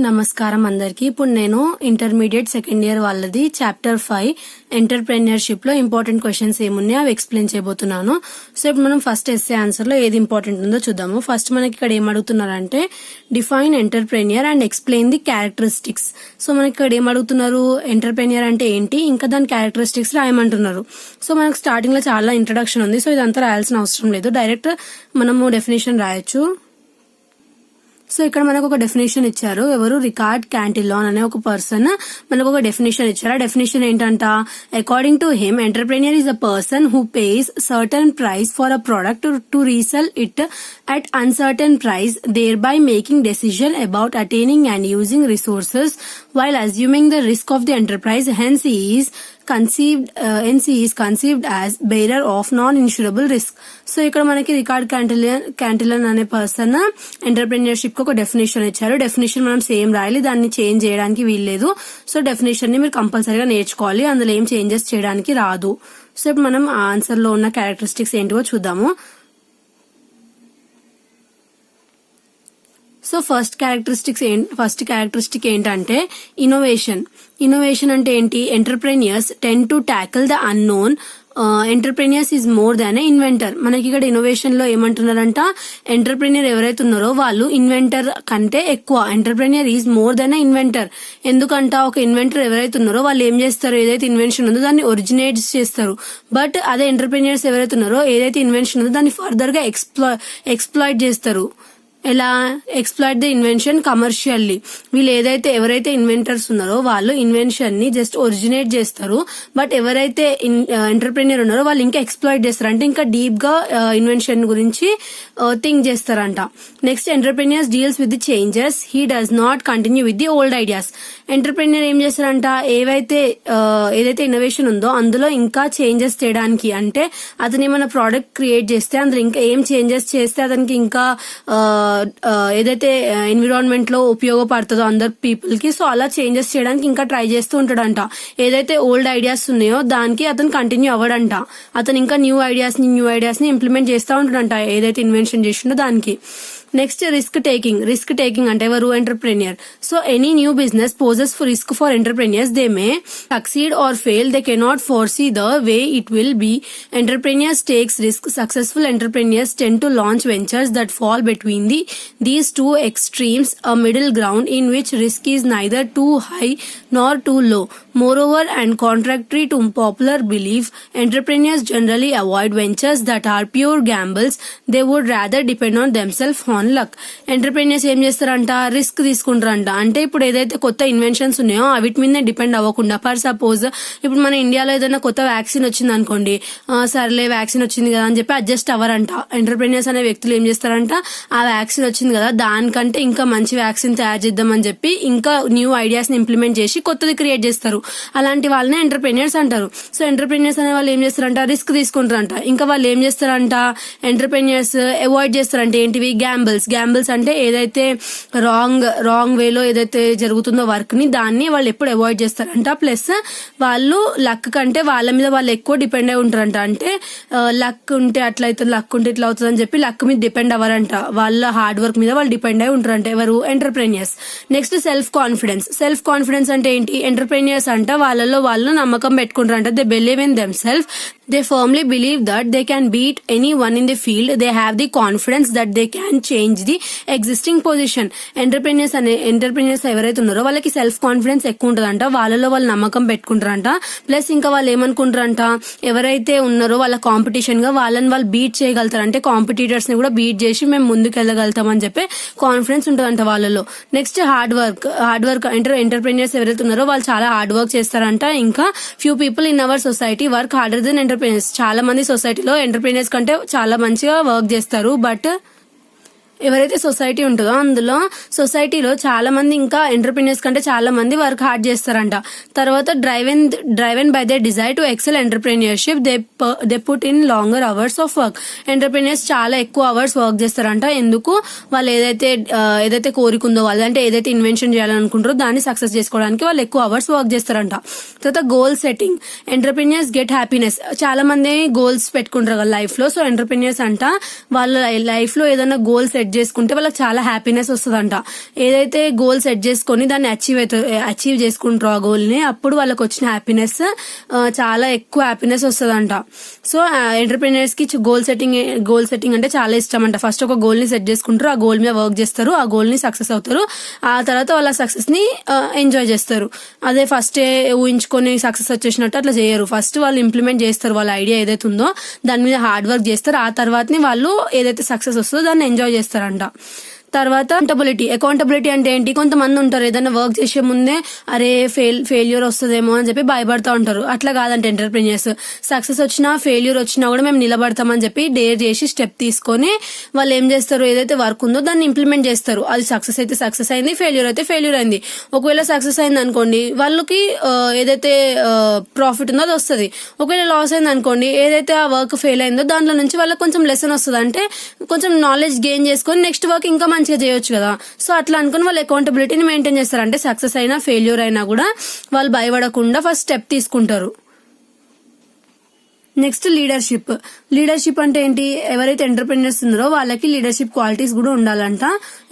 నమస్కారం అందరికి. ఇప్పుడు నేను ఇంటర్మీడియట్ సెకండ్ ఇయర్ వాళ్ళది చాప్టర్ 5 ఎంటర్‌ప్రెన్యూర్‌షిప్ లో ఇంపార్టెంట్ క్వశ్చన్స్ ఏమున్నాయో అవి ఎక్స్ప్లెయిన్ చేయబోతున్నాను. సో ఇప్పుడు మనం ఫస్ట్ ఎస్సే ఆన్సర్ లో ఏది ఇంపార్టెంట్ ఉందో చూద్దాము. ఫస్ట్ మనకి ఇక్కడ ఏం అడుగుతున్నారంటే define entrepreneur and explain the characteristics. So మనకి ఇక్కడ ఏం అడుగుతున్నారు, ఎంటర్‌ప్రెన్యూర్ అంటే ఏంటి, ఇంకా దాని క్యారెక్టరిస్టిక్స్ రాయమంటున్నారు. సో మనకు స్టార్టింగ్ లో చాలా ఇంట్రడక్షన్ ఉంది, సో ఇదంతా రాయాల్సిన అవసరం లేదు, డైరెక్ట్ మనము డెఫినేషన్ రాయొచ్చు. సో ఇక్కడ మనకు ఒక డెఫినేషన్ ఇచ్చారు. ఎవరు, రికార్డ్ క్యాంటిలాన్ అనే ఒక పర్సన్ మనకు ఒక డెఫినేషన్ ఇచ్చారు. ఆ డెఫినేషన్ ఏంటంట, according to him entrepreneur is a person who pays certain price for a product to resell it at uncertain price, thereby making decision about attaining and using resources while assuming the risk of the enterprise. Hence he is conceived as bearer of non-insurable risk. So ఇక్కడ మనకి record క్యాంటిలాన్ అనే person entrepreneurship కి ఒక definition ఇచ్చారు. Definition మనం same రాయాలి, దాన్ని change చేయడానికి వీల్లేదు. సో డెఫినేషన్ ని మీరు కంపల్సరీగా నేర్చుకోవాలి, అందులో ఏం చేంజెస్ చేయడానికి రాదు. సో ఇప్పుడు మనం ఆన్సర్ లో ఉన్న క్యారెక్టరిస్టిక్స్ ఏంటివో చూద్దాము. సో ఫస్ట్ క్యారెక్టరిస్టిక్ ఏంటంటే ఇన్నోవేషన్ అంటే ఏంటి, entrepreneurs tend to tackle the unknown. Entrepreneurs is more than a inventor. మనకి ఇక్కడ ఇన్నోవేషన్ లో ఏమంటున్నారంట, ఎంటర్‌ప్రెన్యూర్ ఎవరైతే ఉన్నారో వాళ్ళు ఇన్వెంటర్ కంటే ఎక్కువ. Entrepreneur is more than a inventor. ఎందుకంట, ఒక ఇన్వెంటర్ ఎవరైతే ఉన్నారో వాళ్ళు ఏం చేస్తారు, ఏదైతే ఇన్వెన్షన్ ఉందో దాన్ని ఒరిజినేట్ చేస్తారు. బట్ అదే ఎంటర్‌ప్రెన్యూర్స్ ఎవరైతే ఉన్నారో ఏదైతే ఇన్వెన్షన్ ఉందో దాన్ని ఫర్దర్ గా ఎక్స్‌ప్లాయిట్ చేస్తారు. ఎలా ఎక్స్‌ప్లాయిట్ ద ఇన్వెన్షన్ కమర్షియల్లీ. వీళ్ళు ఎవరైతే ఇన్వెంటర్స్ ఉన్నారో వాళ్ళు ఇన్వెన్షన్ ని జస్ట్ ఒరిజినేట్ చేస్తారు, బట్ ఎవరైతే ఎంటర్‌ప్రెన్యూర్ ఉన్నారో వాళ్ళు ఇంకా ఎక్స్‌ప్లాయిట్ చేస్తారు, అంటే ఇంకా డీప్ గా ఇన్వెన్షన్ గురించి థింక్ చేస్తారంట. Next, entrepreneurs deals with the changes, he does not continue with the old ideas. Entrepreneur ఏం చేస్తారంట, ఏదైతే ఇన్నోవేషన్ ఉందో అందులో ఇంకా చేంజెస్ చేయడానికి, అంటే అతను ఏమైనా ప్రోడక్ట్ క్రియేట్ చేస్తే అందులో ఇంకా ఏం చేంజెస్ చేస్తే అతనికి ఇంకా ఏదైతే ఎన్విరాన్మెంట్ లో ఉపయోగపడుతుందో అందరు పీపుల్ కి, సో అలా చేంజెస్ చేయడానికి ఇంకా ట్రై చేస్తూ ఉంటాడంట. ఏదైతే ఓల్డ్ ఐడియాస్ ఉన్నాయో దానికి అతను కంటిన్యూ అవ్వడంట, అతను ఇంకా న్యూ ఐడియాస్ ని ఇంప్లిమెంట్ చేస్తూ ఉంటాడంట ఏదైతే ఇన్వెన్షన్ చేసిండో దానికి. నెక్స్ట్, రిస్క్ టేకింగ్ అంటే ఎవరు, entrepreneur. So any new business poses risk for entrepreneurs. They may succeed are fail, they cannot foresee the way it will be. Entrepreneurs takes risk. Successful entrepreneurs tend to launch ventures that fall between these two extremes, a middle ground in which risk is neither too high nor too low. Moreover, and contrary to popular belief, entrepreneurs generally avoid ventures that are pure gambles. They would rather depend on themselves on luck. Entrepreneurs ఏం చేస్తారంట, risk తీసుకుంటారంట. అంటే ఇప్పుడు ఏదైతే కొత్త inventions ఉన్నాయో వీటి మీదనే డిపెండ్ అవ్వకుండా, ఫర్ సపోజ్ ఇప్పుడు మన ఇండియాలో ఏదైనా కొత్త వ్యాక్సిన్ వచ్చింది అనుకోండి, సర్లే వ్యాక్సిన్ వచ్చింది కదా అని చెప్పి అడ్జస్ట్ అవ్వరంట. ఎంటర్‌ప్రెన్యూర్స్ అనే వ్యక్తులు ఏం చేస్తారంట, ఆ వ్యాక్సిన్ వచ్చింది కదా దానికంటే ఇంకా మంచి వ్యాక్సిన్ తయారు చేద్దామని చెప్పి ఇంకా న్యూ ఐడియాస్ ని ఇంప్లిమెంట్ చేసి కొత్తది క్రియేట్ చేస్తారు. అలాంటి వాళ్ళనే ఎంటర్‌ప్రెన్యూర్స్ అంటారు. సో ఎంటర్‌ప్రెన్యూర్స్ అనే వాళ్ళు ఏం చేస్తారంట, రిస్క్ తీసుకుంటారంట. ఇంకా వాళ్ళు ఏం చేస్తారంట, ఎంటర్‌ప్రెన్యూర్స్ అవాయిడ్ చేస్తారంటే ఏంటివి, గ్యాంబుల్స్ అంటే ఏదైతే రాంగ్ వేలో ఏదైతే జరుగుతుందో వర్క్ ని దాన్ని వాళ్ళు ఎప్పుడు అవాయిడ్ చేస్తారంట. ప్లస్ వాళ్ళు లక్ కంటే వాళ్ళ మీద వాళ్ళు ఎక్కువ డిపెండ్ అయి ఉంటారంట. అంటే లక్ ఉంటే అట్లా అవుతుంది, లక్ ఉంటే ఇట్లా అవుతుంది అని చెప్పి లక్ మీద డిపెండ్ అవ్వరంట, వాళ్ళ హార్డ్ వర్క్ మీద వాళ్ళు డిపెండ్ అయి ఉంటారంట. ఎవరు, ఎంటర్‌ప్రెన్యూర్స్. నెక్స్ట్, సెల్ఫ్ కాన్ఫిడెన్స్ అంటే ఏంటి, ఎంటర్‌ప్రెన్యూర్స్ అంట వాళ్ళలో వాళ్ళు నమ్మకం పెట్టుకుంటారంట. They believe in them self. They firmly believe that they can beat anyone in the field. They have the confidence that they can change the existing position. Entrepreneurs ఎవరైతే ఉన్నారో వాళ్ళకి సెల్ఫ్ కాన్ఫిడెన్స్ ఎక్కువ ఉంటుందంట, వాళ్ళలో వాళ్ళు నమ్మకం పెట్టుకుంటారంట. ప్లస్ ఇంకా వాళ్ళు ఏమనుకుంటారంట, ఎవరైతే ఉన్నారో వాళ్ళ కాంపిటీషన్ గా వాళ్ళని వాళ్ళు బీట్ చేయగలుగుతారంటే కాంపిటీటర్స్ ని కూడా బీట్ చేసి మేము ముందుకు వెళ్ళగలుగుతాం అని చెప్పి కాన్ఫిడెన్స్ ఉంటుందంట వాళ్ళలో. నెక్స్ట్, హార్డ్ వర్క్ ఎంటర్‌ప్రెన్యూర్స్ ఎవరైతే ఉన్నారో వాళ్ళు చాలా హార్డ్ వర్క్ చేస్తారంట. ఇంకా few people in our society work harder than entrepreneurs. చాలా మంది సొసైటీలో ఎంటర్‌ప్రెన్యూర్స్ కంటే చాలా మంచిగా వర్క్ చేస్తారు. బట్ ఎవరైతే సొసైటీ ఉంటుందో అందులో సొసైటీలో చాలా మంది ఇంకా ఎంటర్‌ప్రెన్యూర్స్ కంటే చాలా మంది వర్క్ హార్డ్ చేస్తారంట. తర్వాత driven by the desire to excel entrepreneurship, they put in longer hours of work. Entrepreneurs చాలా ఎక్కువ అవర్స్ వర్క్ చేస్తారంట. ఎందుకు, వాళ్ళు ఏదైతే కోరికుందో వాళ్ళు, అంటే ఏదైతే ఇన్వెన్షన్ చేయాలనుకుంటారో దాన్ని సక్సెస్ చేసుకోవడానికి వాళ్ళు ఎక్కువ అవర్స్ వర్క్ చేస్తారంట. తర్వాత goal setting, entrepreneurs get happiness. చాలా మంది గోల్స్ పెట్టుకుంటారు కదా లైఫ్ లో. సో ఎంటర్‌ప్రెన్యూర్స్ అంట వాళ్ళ లైఫ్ లో ఏదైనా గోల్ సెట్ సెట్ చేసుకుంటే వాళ్ళకి చాలా హ్యాపీనెస్ వస్తుందంట. ఏదైతే గోల్ సెట్ చేసుకొని దాన్ని అచీవ్ చేసుకుంటారో ఆ గోల్ ని, అప్పుడు వాళ్ళకి వచ్చిన హ్యాపీనెస్ చాలా ఎక్కువ హ్యాపీనెస్ వస్తుందంట. సో ఎంటర్‌ప్రెన్యూర్స్ కి గోల్ సెట్టింగ్ అంటే చాలా ఇష్టం అంట. ఫస్ట్ ఒక గోల్ ని సెట్ చేసుకుంటారు, ఆ గోల్ మీద వర్క్ చేస్తారు, ఆ గోల్ ని సక్సెస్ అవుతారు, ఆ తర్వాత వాళ్ళ సక్సెస్ ని ఎంజాయ్ చేస్తారు. అదే ఫస్ట్ ఊహించుకొని సక్సెస్ వచ్చేసినట్టు అట్లా చేయరు. ఫస్ట్ వాళ్ళు ఇంప్లిమెంట్ చేస్తారు, వాళ్ళ ఐడియా ఏదైతే ఉందో దాని మీద హార్డ్ వర్క్ చేస్తారు, ఆ తర్వాతనే వాళ్ళు ఏదైతే సక్సెస్ వస్తుందో దాన్ని ఎంజాయ్ చేస్తారంట. తర్వాత అకౌంటబిలిటీ అంటే ఏంటి? కొంతమంది ఉంటారు ఏదైనా వర్క్ చేసే ముందే అరే ఫెయిల్యూర్ వస్తుందేమో అని చెప్పి భయపడతా ఉంటారు. అట్లా కాదంటే ఎంటర్‌ప్రెన్యూర్స్ సక్సెస్ వచ్చినా ఫెయిల్యూర్ వచ్చినా కూడా మేము నిలబడతామని చెప్పి డేర్ చేసి స్టెప్ తీసుకొని వాళ్ళు ఏం చేస్తారు, ఏదైతే వర్క్ ఉందో దాన్ని ఇంప్లిమెంట్ చేస్తారు. అది సక్సెస్ అయితే సక్సెస్ అయింది, ఫెయిల్యూర్ అయితే ఫెయిల్యూర్ అయింది. ఒకవేళ సక్సెస్ అయింది అనుకోండి, వాళ్ళకి ఏదైతే ప్రాఫిట్ ఉందో అది వస్తుంది. ఒకవేళ లాస్ అయింది అనుకోండి, ఏదైతే ఆ వర్క్ ఫెయిల్ అయిందో దాంట్లో నుంచి వాళ్ళకి కొంచెం లెసన్ వస్తుంది. అంటే కొంచెం నాలెడ్జ్ గెయిన్ చేసుకొని నెక్స్ట్ వర్క్ ఇంకా మంచిగా చేయొచ్చు కదా. సో అట్లా అనుకుని వాళ్ళు అకౌంటబిలిటీని మెయింటైన్ చేస్తారు. అంటే సక్సెస్ అయినా ఫెయిల్యూర్ అయినా కూడా వాళ్ళు భయపడకుండా ఫస్ట్ స్టెప్ తీసుకుంటారు. నెక్స్ట్ లీడర్షిప్ అంటే ఏంటి? ఎవరైతే ఎంటర్‌ప్రెన్యూర్స్ ఉన్నారో వాళ్ళకి లీడర్షిప్ క్వాలిటీస్ కూడా ఉండాలంట.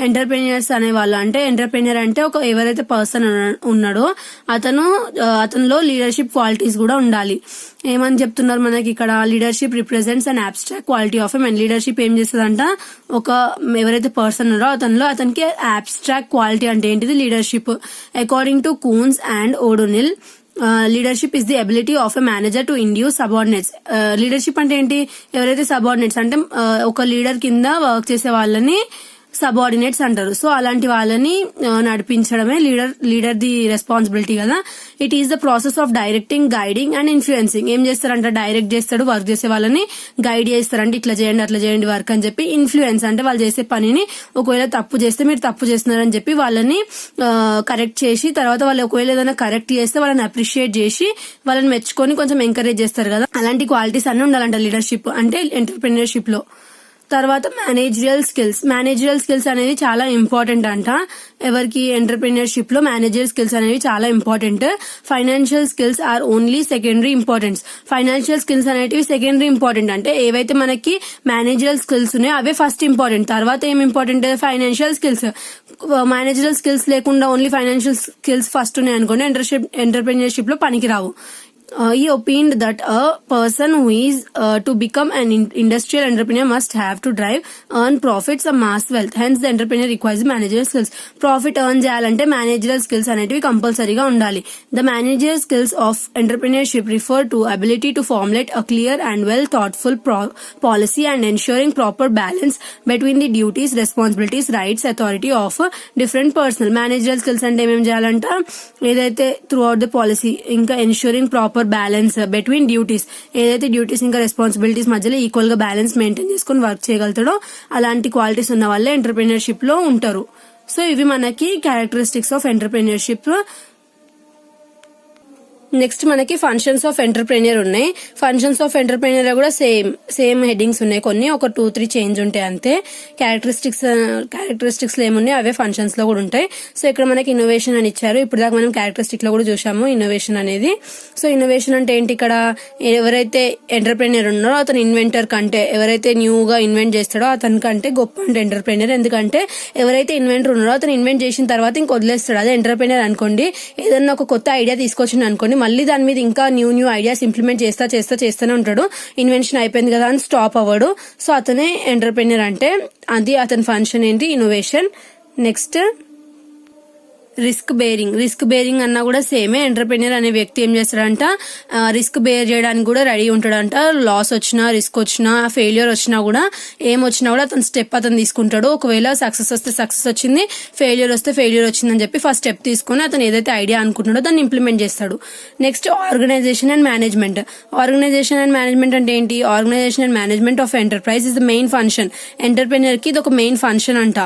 ఎంటర్‌ప్రెన్యూర్స్ అనే వాళ్ళు అంటే ఎంటర్‌ప్రెన్యూర్ అంటే ఎవరైతే పర్సన్ ఉన్నాడో అతనిలో లీడర్షిప్ క్వాలిటీస్ కూడా ఉండాలి. ఏమని చెప్తున్నారు మనకి ఇక్కడ? Leadership represents and abstract quality of a men. Leadership ఏం చేస్తుందంట, ఎవరైతే పర్సన్ ఉన్నారో అతనికి అబ్స్ట్రాక్ట్ క్వాలిటీ అంటే ఏంటిది? Leadership. According to Koontz and O'Donnell, leadership is the ability of a manager to induce subordinates. Leadership అంటే ఏంటి? ఎవరైతే సబార్డినేట్స్ అంటే ఒక లీడర్ కింద వర్క్ చేసే వాళ్ళని సబార్డినేట్స్ అంటారు. సో అలాంటి వాళ్ళని నడిపించడమే లీడర్ ది రెస్పాన్సిబిలిటీ కదా. It is the process of directing, guiding and influencing. ఏం చేస్తారంట? డైరెక్ట్ చేస్తాడు, వర్క్ చేసే వాళ్ళని గైడ్ చేస్తారంటే ఇట్లా చేయండి అట్లా చేయండి వర్క్ అని చెప్పి. ఇన్ఫ్లుయెన్స్ అంటే వాళ్ళు చేసే పనిని ఒకవేళ తప్పు చేస్తే మీరు తప్పు చేస్తున్నారని చెప్పి వాళ్ళని కరెక్ట్ చేసి, తర్వాత వాళ్ళు ఒకవేళ ఏదైనా కరెక్ట్ చేస్తే వాళ్ళని అప్రిషియేట్ చేసి వాళ్ళని మెచ్చుకొని కొంచెం ఎంకరేజ్ చేస్తారు కదా. అలాంటి క్వాలిటీస్ అన్ని ఉండాలంట లీడర్షిప్ అంటే ఎంటర్‌ప్రెన్యూర్షిప్ లో. తర్వాత మేనేజరియల్ స్కిల్స్ అనేది చాలా ఇంపార్టెంట్ అంట. ఎవరికి? ఎంటర్‌ప్రెన్యూర్షిప్ లో మేనేజరియల్ స్కిల్స్ అనేవి చాలా important. Financial skills are only secondary importance. Financial skills అనేటివి సెకండరీ ఇంపార్టెంట్. అంటే ఏవైతే మనకి మేనేజరియల్ స్కిల్స్ ఉన్నాయో అవే ఫస్ట్ ఇంపార్టెంట్, తర్వాత ఏం important? Financial skills. Managerial skills లేకుండా ఓన్లీ ఫైనాన్షియల్ స్కిల్స్ ఫస్ట్ ఉన్నాయి అనుకోండి, ఎంటర్‌ప్రెన్యూర్షిప్ లో పనికి రావు. He opined that a person who is to become an industrial entrepreneur must have to earn profits, amass wealth. Hence, the entrepreneur requires managerial skills. Profit earn చేయాలంటే managerial skills అనేటివి కంపల్సరీగా ఉండాలి. The managerial skills of entrepreneurship refer to ability to formulate a clear and well thoughtful policy and ensuring proper balance between the duties, responsibilities, rights, authority of different personnel. Managerial skills అంటే ఏమేం చేయాలంట? ఏదైతే throughout the policy, ఇంకా ensuring proper balance between duties, ఏదైతే duties ఇంకా responsibilities మధ్యలో equal గా balance maintain చేసుకుని వర్క్ చేయగలుగుతాడో అలాంటి క్వాలిటీస్ ఉన్న వాళ్ళే ఎంటర్‌ప్రెన్యూర్షిప్ లో ఉంటారు. సో ఇవి మనకి క్యారెక్టరిస్టిక్స్ ఆఫ్ ఎంటర్‌ప్రెన్యూర్షిప్. నెక్స్ట్ మనకి ఫంక్షన్స్ ఆఫ్ ఎంటర్‌ప్రెన్యూర్ ఉన్నాయి. ఫంక్షన్స్ ఆఫ్ ఎంటర్‌ప్రెన్యూర్ కూడా సేమ్ హెడ్డింగ్స్ ఉన్నాయి, కొన్ని ఒక 2-3 చేంజ్ ఉంటాయి అంతే. క్యారెక్టరిస్టిక్స్ లో ఏమున్నాయి అవే ఫంక్షన్స్ లో కూడా ఉంటాయి. సో ఇక్కడ మనకి ఇన్నోవేషన్ అని ఇచ్చారు. ఇప్పుడు దాకా మనం క్యారెక్టరిస్టిక్ లో కూడా చూసాము ఇన్నోవేషన్ అనేది. సో ఇన్నోవేషన్ అంటే ఏంటి? ఇక్కడ ఎవరైతే ఎంటర్‌ప్రెన్యూర్ ఉన్నారో అతను ఇన్వెంటర్ కంటే, ఎవరైతే న్యూగా ఇన్వెంట్ చేస్తాడో అతని కంటే గొప్ప అంటే ఎంటర్‌ప్రెన్యూర్. ఎందుకంటే ఎవరైతే ఇన్వెంటర్ ఉన్నారో అతను ఇన్వెంట్ చేసిన తర్వాత ఇంక వదిలేస్తాడు, అదే ఎంటర్‌ప్రెన్యూర్ అనుకోండి. ఏదన్నా ఒక కొత్త ఐడియా తీసుకొచ్చింది అనుకోండి, మళ్ళీ దాని మీద ఇంకా న్యూ ఐడియాస్ ఇంప్లిమెంట్ చేస్తూనే ఉంటాడు. ఇన్వెన్షన్ అయిపోయింది కదా అని స్టాప్ అవ్వడు. సో అతనే ఎంటర్‌ప్రెన్యూర్ అంటే. అది అతని ఫంక్షన్ ఏంటి? ఇన్నోవేషన్. నెక్స్ట్ రిస్క్ బేరింగ్ అన్నా కూడా సేమే. ఎంటర్‌ప్రెన్యూర్ అనే వ్యక్తి ఏం చేస్తాడంట? రిస్క్ బేర్ చేయడానికి కూడా రెడీ ఉంటాడంట. లాస్ వచ్చినా, రిస్క్ వచ్చినా, ఫెయిల్యూర్ వచ్చినా కూడా, ఏమొచ్చినా కూడా అతను స్టెప్ తీసుకుంటాడు. ఒకవేళ సక్సెస్ వస్తే సక్సెస్ వచ్చింది, ఫెయిల్యూర్ వస్తే ఫెయిల్యూర్ వచ్చిందని చెప్పి ఫస్ట్ స్టెప్ తీసుకుని అతను ఏదైతే ఐడియా అనుకుంటున్నాడో దాన్ని ఇంప్లిమెంట్ చేస్తాడు. నెక్స్ట్ ఆర్గనైజేషన్ అండ్ మేనేజ్మెంట్ అంటే ఏంటి? Organisation and management of enterprise is the main function. Entrepreneur కి ఇది ఒక మెయిన్ ఫంక్షన్ అంట.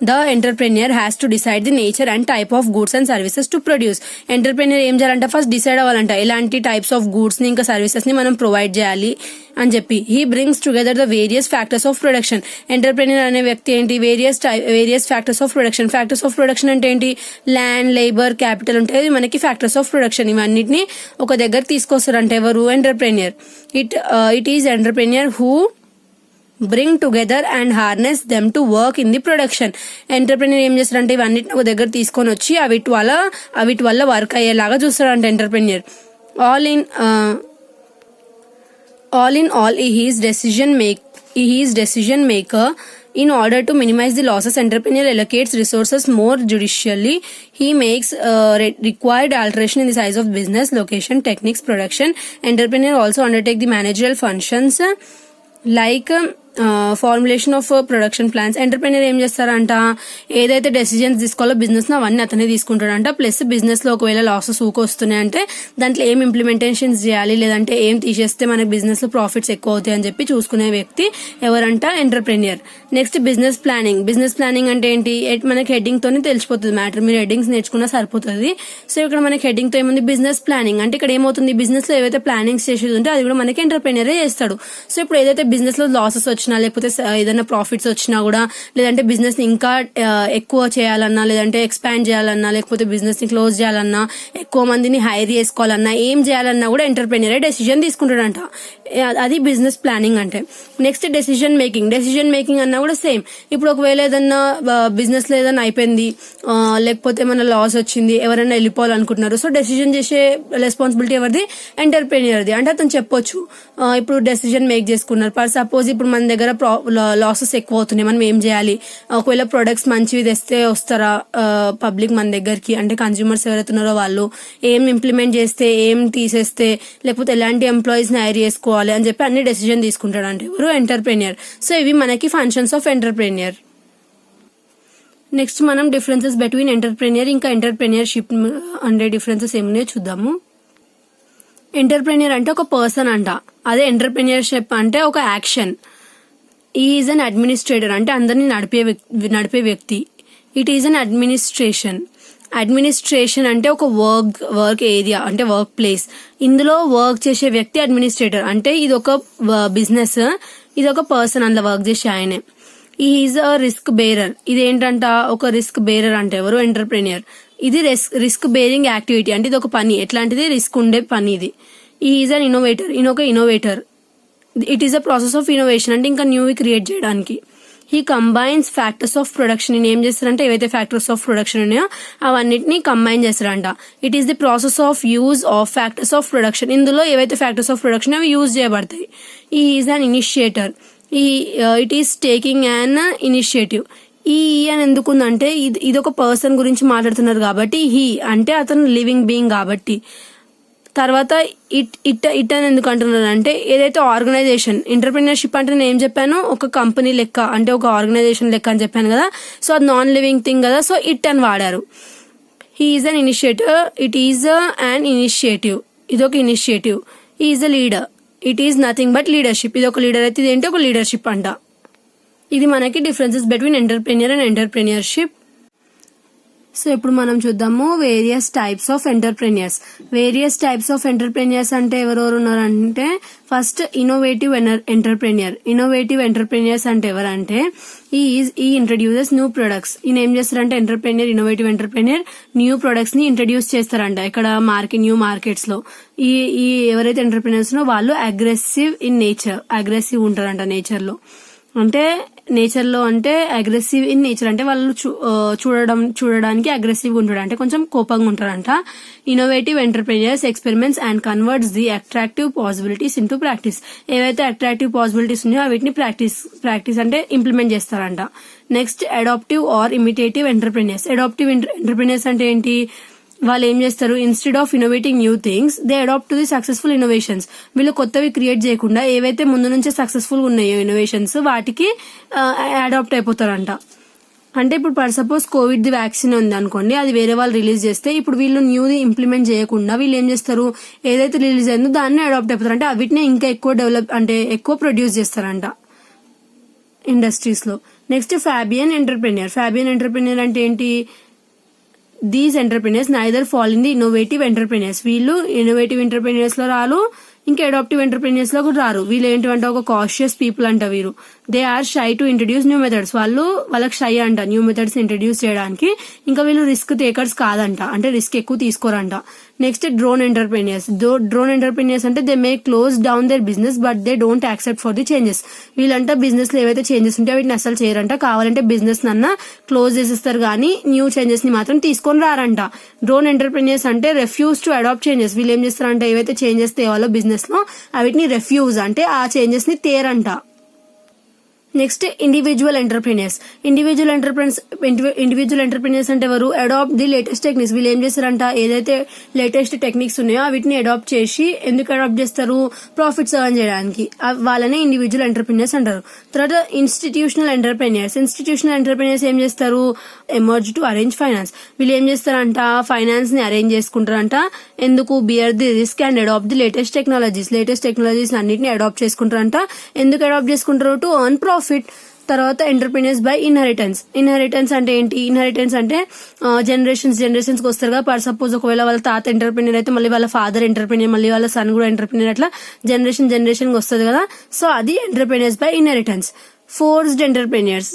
The entrepreneur has to decide the nature and type of goods and services to produce. Entrepreneur ఏం చేయాలంట? First decide అవ్వాలంట ఎలాంటి types of goods ని ఇంకా services ని మనం ప్రొవైడ్ చేయాలి అని చెప్పి. He brings together the various factors of production. Entrepreneur అనే వ్యక్తి ఏంటి? వేరియస్ ఫ్యాక్టర్స్ ఆఫ్ ప్రొడక్షన్ అంటే ఏంటి? ల్యాండ్, లేబర్, క్యాపిటల్ ఉంటాయి, మనకి ఫ్యాక్టర్స్ ఆఫ్ ప్రొడక్షన్. ఇవన్నిటిని ఒక దగ్గర తీసుకొస్తారంట ఎవరు? Entrepreneur. It is entrepreneur who bring together and harness them to work in the production. Entrepreneur ఏం చేస్తారంటే ఇవన్నిటిని ఒక దగ్గర తీసుకొని వచ్చి అవిటి వల్ల వర్క్ అయ్యేలాగా చూస్తారంట entrepreneur. All in all, he is decision maker. In order to minimize the losses, entrepreneur allocates resources more judiciously. He makes required alteration in the size of business, location, techniques, production. Entrepreneur also undertake the managerial functions like formulation of production plans. Entrepreneur ఏం చేస్తారంట, ఏదైతే decisions తీసుకోవాలో business లో అవన్నీ అతనే తీసుకుంటాడంట. Plus business లో ఒకవేళ losses వస్తున్నాయంటే దాంట్లో ఏం ఇంప్లిమెంటేషన్స్ చేయాలి, లేదంటే ఏం తీసేస్తే మనకి బిజినెస్ లో ప్రాఫిట్స్ ఎక్కువ అవుతాయి అని చెప్పి చూసుకునే వ్యక్తి ఎవరంట, entrepreneur. Next business planning. Business planning అంటే ఏంటి, మనకి హెడ్డింగ్ తోనే తెలిసిపోతుంది మ్యాటర్. మీరు హెడ్డింగ్స్ నేర్చుకున్నా సరిపోతుంది. సో ఇక్కడ మనకి హెడ్డింగ్ తో ఏముంది, బిజినెస్ ప్లానింగ్. అంటే ఇక్కడ ఏమవుతుంది, బిజినెస్ లో ఏవైతే ప్లానింగ్స్ చేసేది ఉంటే అది కూడా మనకి ఎంటర్ప్రెన్యూరే చేస్తాడు. సో ఇప్పుడు ఏదైతే బిజినెస్ లో లాసెస్ వచ్చినా, లేకపోతే ఏదైనా ప్రాఫిట్స్ వచ్చినా కూడా, లేదంటే బిజినెస్ ని ఇంకా ఎక్కువ చేయాలన్నా, లేదంటే ఎక్స్పాండ్ చేయాలన్నా, లేకపోతే బిజినెస్ ని క్లోజ్ చేయాలన్నా, ఎక్కువ మందిని హైర్ చేసుకోవాలన్నా, ఏం చేయాలన్నా కూడా ఎంటర్ప్రెన్యూరే డెసిజన్ తీసుకుంటాడంట. అది బిజినెస్ ప్లానింగ్ అంటే. నెక్స్ట్ డెసిజన్ మేకింగ్ అన్నా కూడా సేమ్. ఇప్పుడు ఒకవేళ ఏదన్నా బిజినెస్ లో ఏదైనా అయిపోయింది, లేకపోతే ఏమైనా లాస్ వచ్చింది, ఎవరైనా వెళ్ళిపోవాలనుకుంటున్నారు, సో డెసిజన్ చేసే రెస్పాన్సిబిలిటీ ఎవరిది, ఎంటర్ప్రెన్యూర్ది. అంటే అతను చెప్పొచ్చు, ఇప్పుడు డెసిజన్ మేక్ చేసుకున్నారు. ఫర్ సపోజ్ ఇప్పుడు మన దగ్గర లాసెస్ ఎక్కువ అవుతున్నాయి, మనం ఏం చేయాలి, ఒకవేళ ప్రొడక్ట్స్ మంచివి తెస్తే వస్తారా పబ్లిక్ మన దగ్గరికి, అంటే కన్స్యూమర్స్ ఎవరైతున్నారో వాళ్ళు, ఏం ఇంప్లిమెంట్ చేస్తే, ఏం తీసేస్తే, లేకపోతే ఎలాంటి ఎంప్లాయీస్ ని హైర్ చేసుకోవాలి అని చెప్పి అన్ని డెసిజన్ తీసుకుంటాడు అంటే ఎవరు, ఎంటర్ప్రెన్యూర్. సో ఇవి మనకి ఫంక్షన్స్ ఆఫ్ ఎంటర్ప్రెన్యూర్. నెక్స్ట్ మనం డిఫరెన్సెస్ బిట్వీన్ ఎంటర్ప్రెన్యూర్ ఇంకా ఎంటర్ప్రెన్యూర్షిప్ అంటే డిఫరెన్సెస్ ఏమున్నాయో చూద్దాము. ఎంటర్ప్రెన్యూర్ అంటే ఒక పర్సన్ అంట, అదే ఎంటర్ప్రెన్యూర్షిప్ అంటే ఒక యాక్షన్. ఈజ్ అన్ అడ్మినిస్ట్రేటర్ అంటే అందరినీ నడిపే వ్యక్తి. ఇట్ ఈజ్ అన్ అడ్మినిస్ట్రేషన్ అంటే ఒక వర్క్ ఏరియా అంటే వర్క్ ప్లేస్. ఇందులో వర్క్ చేసే వ్యక్తి అడ్మినిస్ట్రేటర్. అంటే ఇది ఒక బిజినెస్, ఇది ఒక పర్సన్ అందులో వర్క్ చేసే ఆయనే. Is a risk bearer. ఇదేంటంట, ఒక రిస్క్ బేరర్ అంటే ఎవరు, ఎంటర్ప్రెన్యూర్. ఇది రిస్క్ బేరింగ్ యాక్టివిటీ అంటే ఇది ఒక పని, ఎట్లాంటిది, రిస్క్ ఉండే పని ఇది. Is an innovator. Innovator. It is a process of innovation అంటే ఇంకా న్యూవి క్రియేట్ చేయడానికి. He combines factors of production. ఏం చేస్తారంటే ఏవైతే ఫ్యాక్టర్స్ ఆఫ్ ప్రొడక్షన్ ఉన్నాయో అవన్నిటిని కంబైన్ చేస్తారంట. It is the process of use of factors of production. ఇందులో ఏవైతే ఫ్యాక్టర్స్ ఆఫ్ ప్రొడక్షన్ అవి యూజ్ చేయబడతాయి. ఈ is an initiator. It is taking an initiative. ఈ అని ఎందుకుందంటే ఇది ఒక పర్సన్ గురించి మాట్లాడుతున్నారు కాబట్టి, హీ అంటే అతను లివింగ్ బీయింగ్ కాబట్టి. తర్వాత ఇట్ అని ఎందుకు అంటున్నారు అంటే ఏదైతే ఆర్గనైజేషన్, ఎంటర్ప్రెన్యూర్షిప్ అంటే నేను ఏం చెప్పాను, ఒక కంపెనీ లెక్క అంటే ఒక ఆర్గనైజేషన్ లెక్క అని చెప్పాను కదా. సో అది నాన్ లివింగ్ థింగ్ కదా, సో ఇట్ అని వాడారు. He is an initiator. It is an initiative. ఇది ఒక initiative. He is a leader. It is nothing but leadership. ఇది ఒక లీడర్ అయితే ఇదేంటి, ఒక లీడర్షిప్ అంట. ఇది మనకి differences between entrepreneur and entrepreneurship. So ఇప్పుడు మనం చూద్దాము various types of entrepreneurs. Various types of entrepreneurs అంటే ఎవరెవరు ఉన్నారంటే, first innovative entrepreneur. Innovative entrepreneurs అంటే ఎవరంటే, ఈ ఇంట్రడ్యూసెస్ న్యూ ప్రొడక్ట్స్. ఈయన ఏం చేస్తారంటే entrepreneur, innovative entrepreneur new products ని ఇంట్రడ్యూస్ చేస్తారంట. ఇక్కడ న్యూ మార్కెట్స్ లో ఈ ఎవరైతే ఎంటర్ప్రెన్యూర్స్ నో వాళ్ళు అగ్రెసివ్ ఇన్ నేచర్, అగ్రెసివ్ ఉంటారంట నేచర్ లో. అంటే అగ్రెసివ్ ఇన్ నేచర్ అంటే వాళ్ళు చూడడానికి అగ్రెసివ్ ఉంటాడు, అంటే కొంచెం కోపంగా ఉంటారంట. Innovative entrepreneurs experiments and converts the attractive possibilities into practice. ఏవైతే అట్రాక్టివ్ పాసిబిలిటీస్ ఉన్నాయో వీటిని ప్రాక్టీస్ అంటే ఇంప్లిమెంట్ చేస్తారంట. Next adaptive or imitative entrepreneurs. Adaptive entrepreneurs అంటే ఏంటి, వాళ్ళు ఏం చేస్తారు, instead of innovating new things they adapt to the successful innovations. వీళ్ళు కొత్తవి క్రియేట్ చేయకుండా ఏవైతే ముందు నుంచే సక్సెస్ఫుల్ ఉన్నాయో ఇన్నోవేషన్స్ వాటికి అడాప్ట్ అయిపోతారంట. అంటే ఇప్పుడు for suppose Covid the vaccine ఉంది అనుకోండి, అది వేరే వాళ్ళు రిలీజ్ చేస్తే ఇప్పుడు వీళ్ళు న్యూది ఇంప్లిమెంట్ చేయకుండా వీళ్ళు ఏం చేస్తారు, ఏదైతే రిలీజ్ అయిందో దాన్ని అడాప్ట్ అయిపోతారు. అంటే వీటిని ఇంకా ఎక్కువ ప్రొడ్యూస్ చేస్తారంట ఇండస్ట్రీస్ లో. నెక్స్ట్ ఫ్యాబియన్ ఎంటర్ప్రెన్యూర్ అంటే ఏంటి, these entrepreneurs neither fall in the innovative entrepreneurs. వీళ్ళు ఇన్నోవేటివ్ ఎంటర్ప్రెన్యూర్స్ లో రారు, ఇంకా అడాప్టివ్ ఎంటర్ప్రెన్యూర్స్ లో కూడా రారు. వీళ్ళు ఏంటంటే ఒక కాషియస్ పీపుల్ అంట వీరు. They are shy to introduce new methods. వాళ్ళకి షై అంట న్యూ మెథడ్స్ ఇంట్రడ్యూస్ చేయడానికి. ఇంకా వీళ్ళు రిస్క్ టేకర్స్ కాదంట, అంటే రిస్క్ ఎక్కువ తీసుకోరంట. Next drone entrepreneurs. Drone entrepreneurs అంటే they may close down their business but they don't accept for the changes. వీళ్ళంటే బిజినెస్ లో ఏవైతే చేంజెస్ ఉంటాయో వీటిని అసలు చేయరంట, కావాలంటే బిజినెస్ నన్నా క్లోజ్ చేసేస్తారు కానీ న్యూ చేంజెస్ ని మాత్రం తీసుకొని రారంట. డ్రోన్ ఎంటర్ప్రెన్యూర్స్ అంటే రెఫ్యూజ్ టు అడాప్ట్ చేంజెస్. వీళ్ళు ఏం చేస్తారంటే ఏవైతే చేంజెస్ తేవాలో బిజినెస్ లో వీటిని రెఫ్యూజ్ అంటే ఆ చేంజెస్ ని తేరంట. Next individual entrepreneurs. Individual entrepreneurs అంటే ఎవరు? Adopt the latest techniques. వీళ్ళు ఏం చేస్తారంట ఏదైతే లేటెస్ట్ టెక్నిక్స్ ఉన్నాయో వీటిని అడాప్ట్ చేసి, ఎందుకు అడాప్ట్ చేస్తారు? ప్రాఫిట్స్ ఎర్న్ చేయడానికి. వాళ్ళనే ఇండివిజువల్ ఎంటర్ప్రెన్యూర్స్ అంటారు. తర్వాత ఇన్స్టిట్యూషనల్ ఎంటర్ప్రెన్యూర్స్. ఇన్స్టిట్యూషనల్ ఎంటర్ప్రెన్యూర్స్ ఏం చేస్తారు? Emerge to arrange finance. వీళ్ళు ఏం చేస్తారంట ఫైనాన్స్ ని అరేంజ్ చేసుకుంటారంట. ఎందుకు? Bear the risk and adopt the latest technologies. Latest technologies అన్నిటిని అడాప్ట్ చేసుకుంటారంట. ఎందుకు అడాప్ట్ చేసుకుంటారు? To earn profit. తర్వాత ఎంటర్ప్రెన్యూర్స్ బై ఇన్హెరిటెన్స్. ఇన్హెరిటెన్స్ అంటే ఏంటి? ఇన్హెరిటెన్స్ అంటే జనరేషన్స్ కి వస్తారు కదా. ఫర్ సపోజ్ ఒకవేళ వాళ్ళ తాత ఎంటర్ప్రెన్యూర్ అయితే మళ్ళీ వాళ్ళ ఫాదర్ ఎంటర్ప్రెన్యూర్, మళ్ళీ వాళ్ళ సన్ కూడా ఎంటర్ప్రెన్యూర్, అట్లా జనరేషన్ కి వస్తుంది కదా. సో అది entrepreneurs by inheritance. Forced entrepreneurs.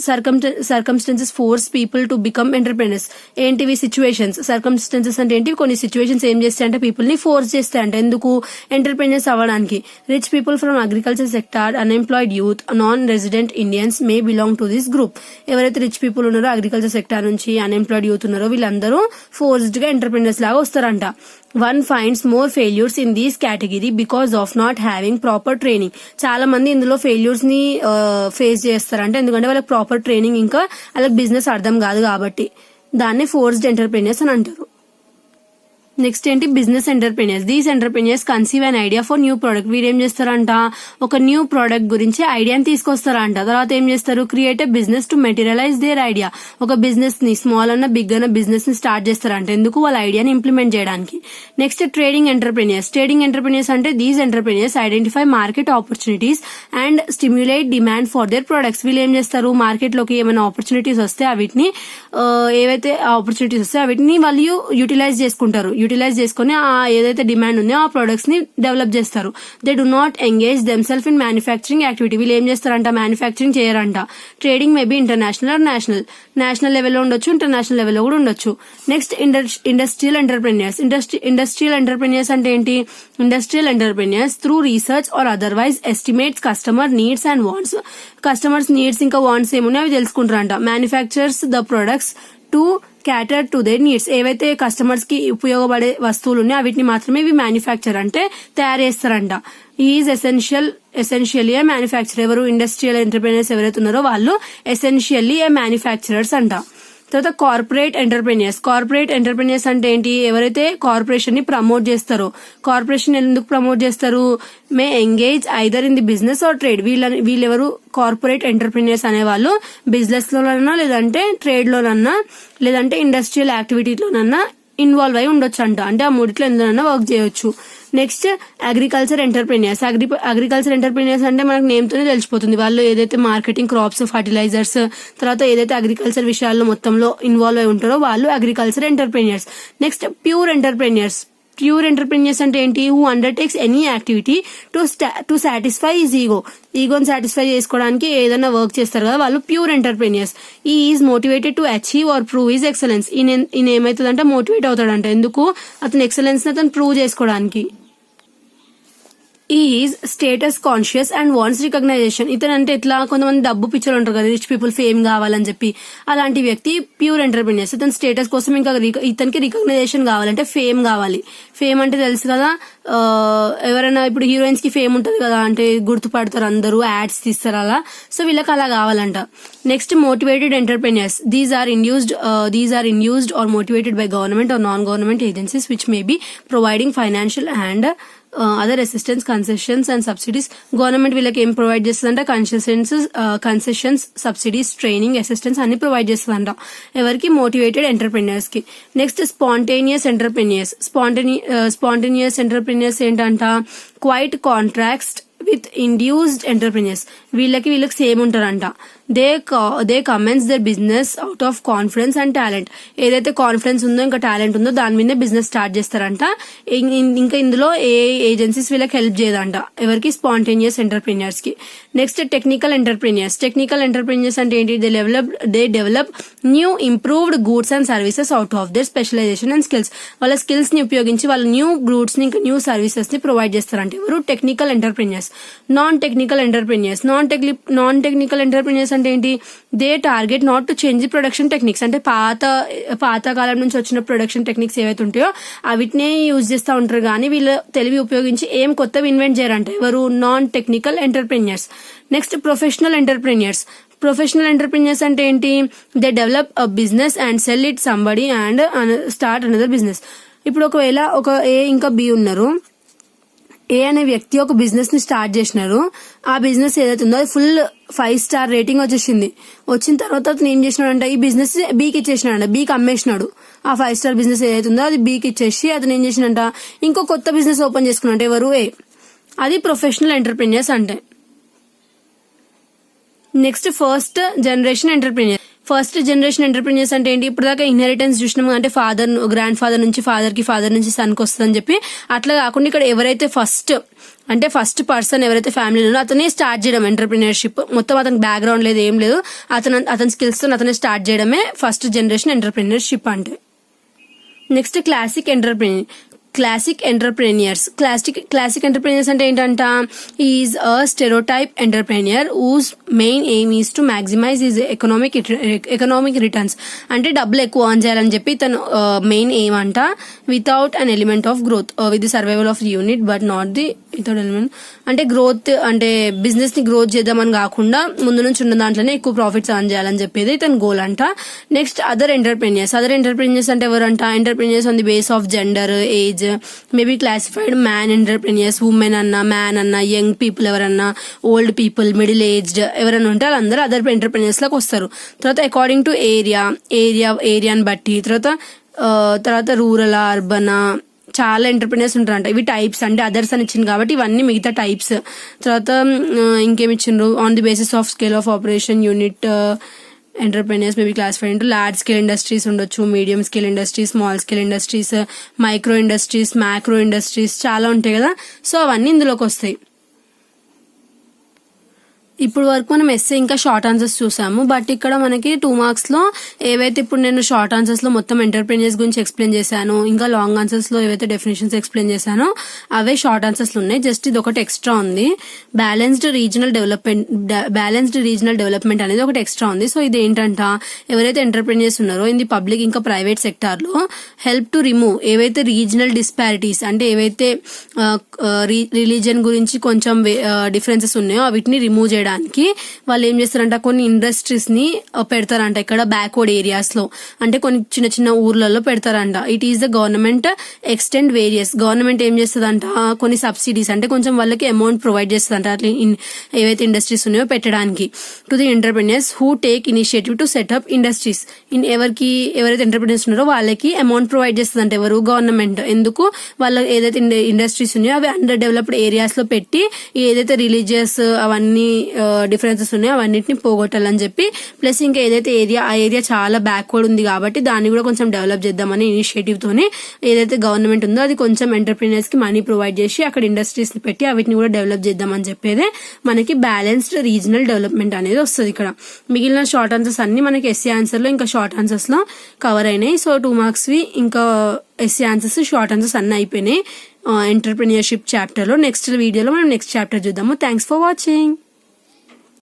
Circumstances force people to become entrepreneurs. ఏంటివి? సిచ్యువేషన్స్. సర్కమ్స్టెన్సెస్ అంటే ఏంటి? కొన్ని సిచ్యువేషన్స్ ఏం చేస్తాయంటే పీపుల్ ని ఫోర్స్ చేస్తాయంట. ఎందుకు? ఎంటర్ప్రెన్యూర్స్ అవ్వడానికి. Rich people from agriculture sector, unemployed youth, non resident Indians May belong to this group. ఎవరైతే రిచ్ పీపుల్ ఉన్నారో, అగ్రికల్చర్ సెక్టార్ నుంచి అన్ఎంప్లాయిడ్ యూత్ ఉన్నారో వీళ్ళందరూ ఫోర్స్డ్ గా ఎంటర్ప్రెన్యూర్స్ లాగా వస్తారంట. One finds more failures in this category because of not having proper training. చాలా మంది ఇందులో ఫెయిల్యూర్స్ ని ఫేస్ చేస్తారంటే ఎందుకంటే వాళ్ళకి ప్రాపర్ ట్రైనింగ్ ఇంకా వాళ్ళకి బిజినెస్ అర్థం కాదు కాబట్టి. దాన్ని ఫోర్స్డ్ ఎంటర్ప్రెన్యూర్స్ అని అంటారు. నెక్స్ట్ ఏంటి? Business entrepreneurs. These entrepreneurs conceive an idea for new product. వీరు ఏం చేస్తారంట ఒక న్యూ ప్రోడక్ట్ గురించి ఐడియాని తీసుకొస్తారంట. తర్వాత ఏం చేస్తారు? Create a business to materialize their idea. ఒక బిజినెస్ ని స్మాల్ అన్న బిగ్ అన్న బిజినెస్ ని స్టార్ట్ చేస్తారంట. ఎందుకు? వాళ్ళ ఐడియాని ఇంప్లిమెంట్ చేయడానికి. Next trading entrepreneurs. Trading entrepreneurs అంటే these entrepreneurs identify market opportunities and stimulate demand for their products. వీళ్ళు ఏం చేస్తారు? మార్కెట్ లోకి ఏమైనా ఆపర్చునిటీస్ వస్తే వీటిని ఏవైతే ఆపర్చునిటీస్ వస్తే వీటిని వాళ్ళు యూటిలైజ్ చేసుకుంటారు. యూటిలైజ్ చేసుకుని ఏదైతే డిమాండ్ ఉందో ఆ ప్రొడక్ట్స్ ని డెవలప్ చేస్తారు. They do not engage themselves in manufacturing activity. వీళ్ళు ఏం చేస్తారంట మ్యానుఫ్యాక్చరింగ్ చేయరంట. Trading may be international or national లెవెల్లో ఉండొచ్చు, ఇంటర్నేషనల్ లెవెల్లో కూడా ఉండొచ్చు. Next industrial entrepreneurs. Industrial entrepreneurs అంటే ఏంటి? Industrial entrepreneurs through research or otherwise estimates customer needs and wants. Customers needs ఇంకా వాంట్స్ ఏమున్నాయో అవి తెలుసుకుంటారంట. Manufactures the products to cater to their needs. ఏవైతే కస్టమర్స్ కి ఉపయోగపడే వస్తువులు ఉన్నాయో వీటిని మాత్రమే ఇవి మ్యానుఫ్యాక్చర్ అంటే తయారు చేస్తారంట. Is essentially A manufacture. ఎవరు? ఇండస్ట్రియల్ ఎంటర్ప్రెన్యూర్స్ ఎవరైతే ఉన్నారో వాళ్ళు ఎసెన్షియల్లీ ఏ మ్యానుఫ్యాక్చరర్స్ అంట. తర్వాత కార్పొరేట్ ఎంటర్ప్రెన్యూర్స్. కార్పొరేట్ ఎంటర్ప్రెన్యూర్స్ అంటే ఏంటి? ఎవరైతే కార్పొరేషన్ ని ప్రమోట్ చేస్తారో. కార్పొరేషన్ ఎందుకు ప్రమోట్ చేస్తారు? May engage either in the business or trade. వీళ్ళెవరు? కార్పొరేట్ ఎంటర్ప్రెన్యూర్స్ అనేవాళ్ళు బిజినెస్ లోనన్నా, లేదంటే ట్రేడ్ లోనన్నా, లేదంటే ఇండస్ట్రియల్ యాక్టివిటీలోనన్నా ఇన్వాల్వ్ అయి ఉండొచ్చు అంట. అంటే ఆ మూడిట్లో ఎందులోనన్నా వర్క్ చేయొచ్చు. Next agriculture entrepreneurs. Agriculture entrepreneurs అంటే మనకు నేమ్ తోనే తెలిసిపోతుంది. వాళ్ళు ఏదైతే మార్కెటింగ్, క్రాప్స్, ఫర్టిలైజర్స్, తర్వాత ఏదైతే అగ్రికల్చర్ విషయాల్లో మొత్తంలో ఇన్వాల్వ్ అయి ఉంటారో వాళ్ళు agriculture entrepreneurs. Next pure entrepreneurs. Pure entrepreneurs అంటే ఏంటి? Who undertakes any activity to satisfy his ఈగోని సాటిస్ఫై చేసుకోవడానికి ఏదైనా వర్క్ చేస్తారు కదా వాళ్ళు ప్యూర్ ఎంటర్ప్రెన్యూర్స్. ఈ is motivated to achieve or prove his excellence. ఈయన ఏమవుతుందంటే మోటివేట్ అవుతాడంట. ఎందుకు? అతని ఎక్సలెన్స్ ని అతను ప్రూవ్ చేసుకోవడానికి. Is status conscious and wants recognition. ఇతను అంటే ఎట్లా? కొంతమంది డబ్బు పిచ్చలు ఉంటారు కదా, రిచ్ పీపుల్, ఫేమ్ కావాలని చెప్పి. అలాంటి వ్యక్తి ప్యూర్ ఎంటర్ప్రెన్యూర్స్. ఇతని స్టేటస్ కోసం ఇంకా ఇతనికి రికగ్నైజేషన్ కావాలంటే ఫేమ్ కావాలి. ఫేమ్ అంటే తెలుసు కదా, ఎవరైనా ఇప్పుడు హీరోయిన్స్ కి ఫేమ్ ఉంటది కదా, అంటే గుర్తుపడతారు అందరూ, యాడ్స్ తీస్తారు అలా. సో వీళ్ళకి అలా కావాలంట. Next motivated entrepreneurs. These are induced or motivated by government or non government agencies which may be providing financial and other assistance, concessions and subsidies. Government వీళ్ళకి ఏం ప్రొవైడ్ చేస్తుందంటే కన్సెషన్స్, సబ్సిడీస్, ట్రైనింగ్, అసిస్టెన్స్ అన్ని provide చేస్తుందంట. ఎవరికి? Motivated entrepreneurs కి. Next spontaneous entrepreneurs. Spontaneous entrepreneurs ఏంటంట? Quite contracts with induced entrepreneurs. వీళ్ళకి same ఉంటారంట. They commence their business out of confidence and talent. ఏదైతే కాన్ఫిడెన్స్ ఉందో ఇంకా టాలెంట్ ఉందో దాని మీదే బిజినెస్ స్టార్ట్ చేస్తారంట. ఇంకా ఇందులో ఏ ఏజెన్సీస్ వీళ్ళకి హెల్ప్ చేయదంట, ఎవరికి, స్పాంటేనియస్ ఎంటర్ప్రీనియర్స్ కి. Next technical entrepreneurs. Technical entrepreneurs అంటే ఏంటి? They develop new improved goods and services out of their specialisation and skills. వాళ్ళ స్కిల్స్ ని ఉపయోగించి వాళ్ళ న్యూ గూడ్స్ ని ఇంకా న్యూ సర్వీసెస్ ని ప్రొవైడ్ చేస్తారంటే ఎవరు? Technical entrepreneurs. Non technical entrepreneurs అంటే ఏంటి? They target not to change the production techniques. అంటే పాత కాలం నుంచి వచ్చిన ప్రొడక్షన్ టెక్నిక్స్ ఏవైతే ఉంటాయో అవిటినే యూజ్ చేస్తూ ఉంటారు, కానీ వీళ్ళు తెలివి ఉపయోగించి ఏం కొత్తవి ఇన్వెంట్ చేయరంట ఎవరు? Non technical entrepreneurs. Next professional entrepreneurs. Professional entrepreneurs అంటే ఏంటి? They develop a business and sell it somebody and start another business. ఇప్పుడు ఒకవేళ ఒక ఏ ఇంకా బి ఉన్నారు, ఏ అనే వ్యక్తి ఒక బిజినెస్ ని స్టార్ట్ చేసినారు. ఆ బిజినెస్ ఏదైతే ఉందో అది ఫుల్ 5 స్టార్ రేటింగ్ వచ్చేసింది. వచ్చిన తర్వాత అతను ఏం చేసినాడంట, ఈ బిజినెస్ బీకి ఇచ్చేసినాడంట, బీకి అమ్మేసినాడు. ఆ 5 స్టార్ బిజినెస్ ఏదైతే ఉందో అది బీకి ఇచ్చేసి అతను ఏం చేసినంట, ఇంకో కొత్త బిజినెస్ ఓపెన్ చేసుకున్నాడు. ఎవరు? ఏ. అది ప్రొఫెషనల్ ఎంటర్ప్రీనియర్స్ అంటే. Next first generation entrepreneur. First generation entrepreneurs అంటే ఏంటి? ఇప్పుడు దాకా ఇన్హెరిటెన్స్ చూసినాము, అంటే గ్రాండ్ ఫాదర్ నుంచి ఫాదర్ నుంచి సన్ కి వస్తుందని చెప్పి. అట్లా కాకుండా ఇక్కడ ఎవరైతే ఫస్ట్ పర్సన్ ఎవరైతే ఫ్యామిలీలో అతనే స్టార్ట్ చేయడం ఎంటర్ప్రీనియర్షిప్. మొత్తం అతనికి బ్యాక్గ్రౌండ్ లేదు, ఏం లేదు, అతని స్కిల్స్ తో అతనే స్టార్ట్ చేయడమే ఫస్ట్ జనరేషన్ ఎంటర్ప్రీనియర్షిప్ అంటే. నెక్స్ట్ క్లాసిక్ ఎంటర్ప్రీనియర్స్ అంటే ఏంటంట? Is a stereotype entrepreneur whose main aim is to maximize is economic returns. అంటే డబ్బులు ఎక్కువ ఆన్ చేయాలని చెప్పి తను మెయిన్ ఎయిమ్ అంట. Without an element of growth with the survival of unit but not the without element. అంటే growth అంటే business ని గ్రోత్ చేద్దామని కాకుండా ముందు నుంచి ఉన్న దాంట్లోనే ఎక్కువ ప్రాఫిట్స్ ఆన్ చేయాలని చెప్పేది తన గోల్ అంట. నెక్స్ట్ అదర్ ఎంటర్ప్రీనియర్స్ అంటే ఎవరంట? Entrepreneurs on the base of gender, age, maybe classified man entrepreneurs, women అన్నా, మ్యాన్ అన్నా, యంగ్ పీపుల్ ఎవరన్నా, ఓల్డ్ పీపుల్, మిడిల్ ఏజ్డ్ ఎవరైనా ఉంటే వాళ్ళందరూ అదర్ ఎంటర్ప్రీనియర్స్ లోకి వస్తారు. తర్వాత అకార్డింగ్ టు ఏరియాని బట్టి, తర్వాత రూరల్, అర్బన్, చాలా ఎంటర్ప్రీనియర్స్ ఉంటారంట. ఇవి టైప్స్, అంటే అదర్స్ అని ఇచ్చింది కాబట్టి ఇవన్నీ మిగతా టైప్స్. తర్వాత ఇంకేమి ఇచ్చిండ్రు? On the basis of scale of operation unit entrepreneurs may be classified into large scale industries ఉండొచ్చు, medium scale industries, small scale industries, micro industries, macro industries చాలా ఉంటాయి కదా. సో అవన్నీ ఇందులోకి వస్తాయి. ఇప్పుడు వరకు మనం ఎస్ఏ ఇంకా షార్ట్ ఆన్సర్స్ చూసాము. బట్ ఇక్కడ మనకి 2 మార్క్స్ లో ఏవైతే ఇప్పుడు నేను షార్ట్ ఆన్సర్స్ లో మొత్తం ఎంటర్ప్రీనియర్స్ గురించి ఎక్స్ప్లెయిన్ చేశాను, ఇంకా లాంగ్ ఆన్సర్స్ లో ఏవైతే డెఫినేషన్స్ ఎక్స్ప్లెయిన్ చేశానో అవే షార్ట్ ఆన్సర్స్ లో ఉన్నాయి. జస్ట్ ఇది ఒకటి ఎక్స్ట్రా ఉంది. బ్యాలెన్స్డ్ రీజనల్ డెవలప్మెంట్ అనేది ఒకటి ఎక్స్ట్రా ఉంది. సో ఇది ఏంటంట, ఎవరైతే ఎంటర్ప్రీనియర్స్ ఉన్నారో ఇన్ ది పబ్లిక్ ఇంకా ప్రైవేట్ సెక్టార్ లో హెల్ప్ టు రిమూవ్ ఏవైతే రీజనల్ డిస్పారిటీస్, అంటే ఏవైతే రిలీజియన్ గురించి కొంచెం డిఫరెన్సెస్ ఉన్నాయో వీటిని రిమూవ్ చేయడం వాళ్ళు ఏం చేస్తారంట, కొన్ని ఇండస్ట్రీస్ ని పెడతారంట ఇక్కడ బ్యాక్వర్డ్ ఏరియాస్ లో, అంటే కొన్ని చిన్న చిన్న ఊర్లలో పెడతారంట. It is the government extend various. Government ఏం చేస్తుందంట, కొన్ని సబ్సిడీస్ అంటే కొంచెం వాళ్ళకి అమౌంట్ ప్రొవైడ్ చేస్తుందంట అట్లా ఏవైతే ఇండస్ట్రీస్ ఉన్నాయో పెట్టడానికి. To the entrepreneurs who take initiative to set up industries. ఎవరైతే ఎంటర్ప్రీనియర్స్ ఉన్నారో వాళ్ళకి అమౌంట్ ప్రొవైడ్ చేస్తుందంట ఎవరు? గవర్నమెంట్. ఎందుకు? వాళ్ళ ఏదైతే ఇండస్ట్రీస్ ఉన్నాయో అవి అండర్ డెవలప్డ్ ఏరియాస్ లో పెట్టి ఏదైతే రిలీజియస్ అవన్నీ డిఫరెన్సెస్ ఉన్నాయో అవన్నిటిని పోగొట్టాలని చెప్పి, ప్లస్ ఇంకా ఏదైతే ఆ ఏరియా చాలా బ్యాక్వర్డ్ ఉంది కాబట్టి దాన్ని కూడా కొంచెం డెవలప్ చేద్దామని ఇనిషియేటివ్ తోని ఏదైతే గవర్నమెంట్ ఉందో అది కొంచెం ఎంటర్ప్రీనియర్స్ కి మనీ ప్రొవైడ్ చేసి అక్కడ ఇండస్ట్రీస్ ని పెట్టి వీటిని కూడా డెవలప్ చేద్దామని చెప్పేదే మనకి బ్యాలెన్స్డ్ రీజనల్ డెవలప్మెంట్ అనేది వస్తుంది ఇక్కడ. మిగిలిన షార్ట్ ఆన్సర్స్ అన్ని మనకి ఎస్సీ ఆన్సర్ లో ఇంకా షార్ట్ ఆన్సర్స్ లో కవర్ అయినాయి. సో 2 మార్క్స్ వి ఇంకా ఎస్సీ ఆన్సర్స్, షార్ట్ ఆన్సర్స్ అన్ని అయిపోయినాయి ఎంటర్ప్రీనియర్షిప్ చాప్టర్ లో. నెక్స్ట్ వీడియోలో మనం నెక్స్ట్ చాప్టర్ చూద్దాము. Thanks for watching.